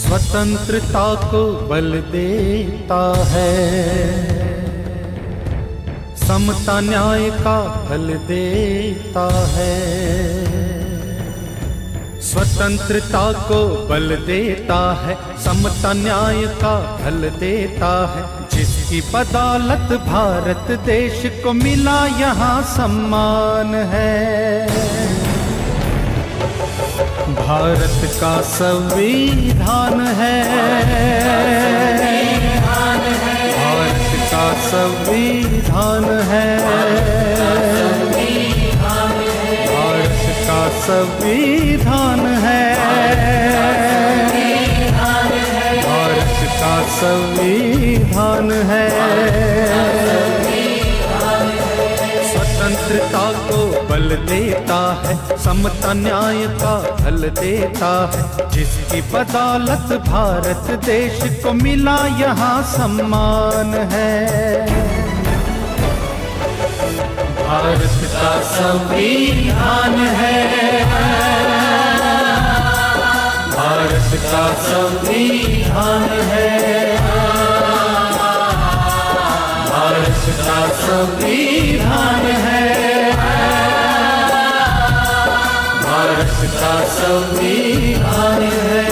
स्वतंत्रता को बल देता है, समता न्याय का फल देता है। स्वतंत्रता को बल देता है, समता न्याय का फल देता है। जिसकी बदौलत भारत देश को मिला यहाँ सम्मान है। भारत का संविधान है, भारत का संविधान है, भारत का संविधान है, भारत का संविधान है। स्वतंत्रता को बल देता है, समता न्याय का फल देता है। जिसकी बदौलत भारत देश को मिला यहाँ सम्मान है। भारत का संविधान है, भारत का संविधान है, भारत का संविधान है, भारत का संविधान है।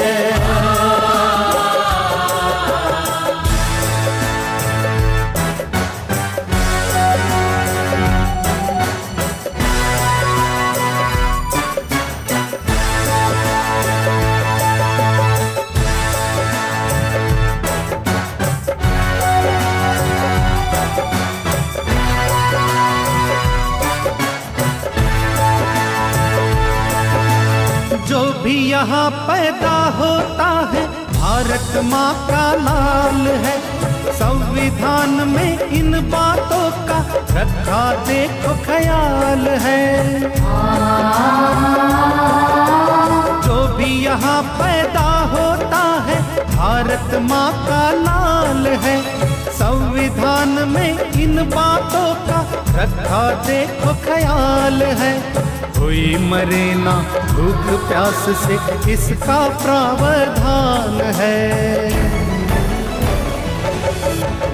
जो भी यहाँ पैदा होता है भारत माँ का लाल है। संविधान में इन बातों का रखा देखो ख्याल है। जो भी यहाँ पैदा होता है भारत माँ का लाल है। संविधान में इन बातों का रखा देखो ख्याल है। कोई मरे ना भूख प्यास से इसका प्रावधान है।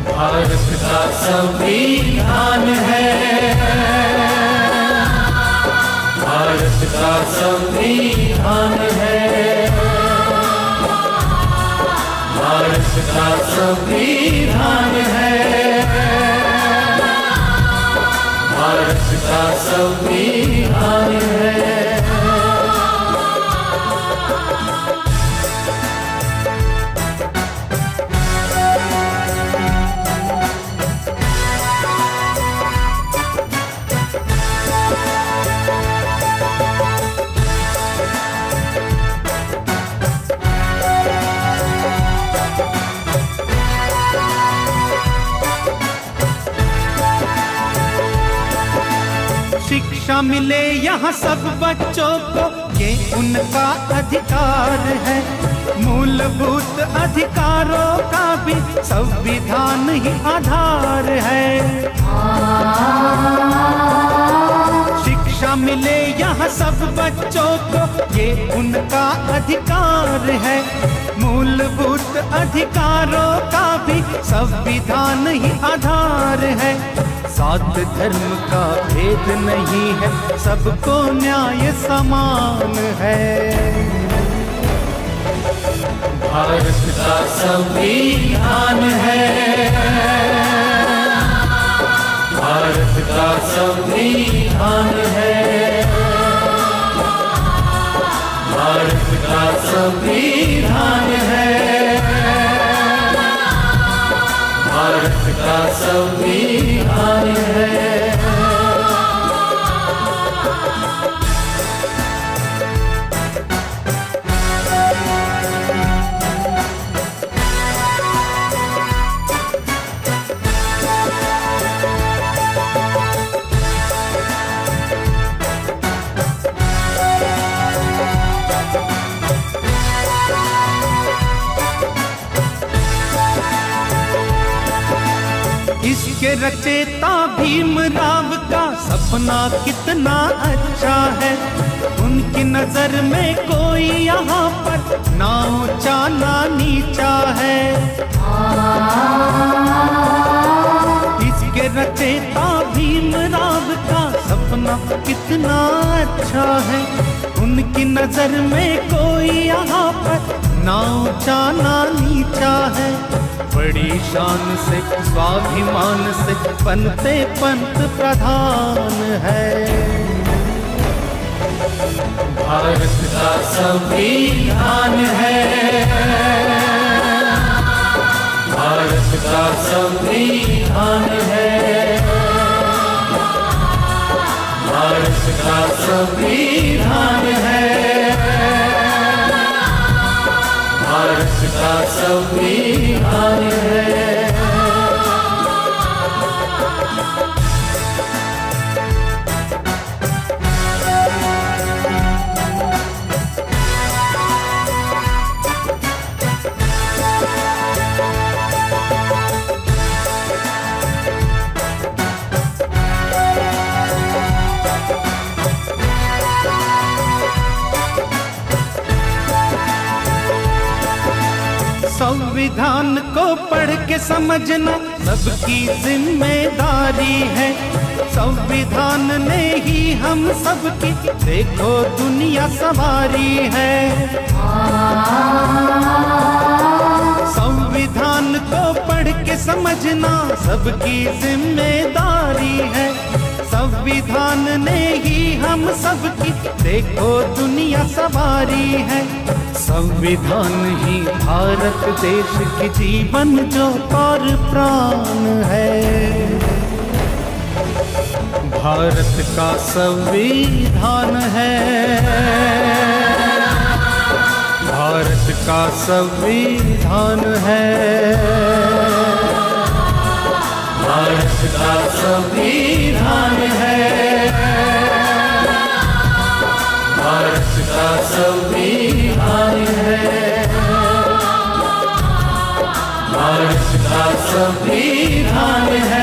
भारत का संविधान है, भारत का संविधान है, भारत का संविधान है, भारत का संविधान है। शिक्षा मिले यहाँ सब बच्चों को, ये उनका अधिकार है। मूलभूत अधिकारों का भी संविधान ही आधार है। शिक्षा मिले यहाँ सब बच्चों को, ये उनका अधिकार है। मूलभूत अधिकारों का भी संविधान ही आधार है। सात धर्म का भेद नहीं है, सबको न्याय समान है। भारत का संविधान है, भारत का संविधान है, भारत का संविधान है, भारत का संविधान है। इसके रचेता भीमराव का सपना कितना अच्छा है। उनकी नजर में कोई यहाँ पर ना ऊंचा ना नीचा है। इसके रचेता भीमराव का सपना कितना अच्छा है। उनकी नजर में कोई यहाँ पर ना ऊंचा ना नीचा है। बड़ी शान से स्वाभिमान से बनते पंत प्रधान है। भारत का संविधान है, भारत का संविधान है, भारत का संविधान है, भारत का संविधान है। संविधान को पढ़ के समझना सबकी जिम्मेदारी है। संविधान ने ही हम सबकी देखो दुनिया संवारी है। संविधान को पढ़ के समझना सबकी जिम्मेदारी है। संविधान ने ही हम सबकी देखो दुनिया संवारी है। संविधान ही भारत देश की जीवन ज्योत और प्राण है। भारत का संविधान है, भारत का संविधान है, भारत का संविधान है, भारत का संविधान है, भारत का संविधान है।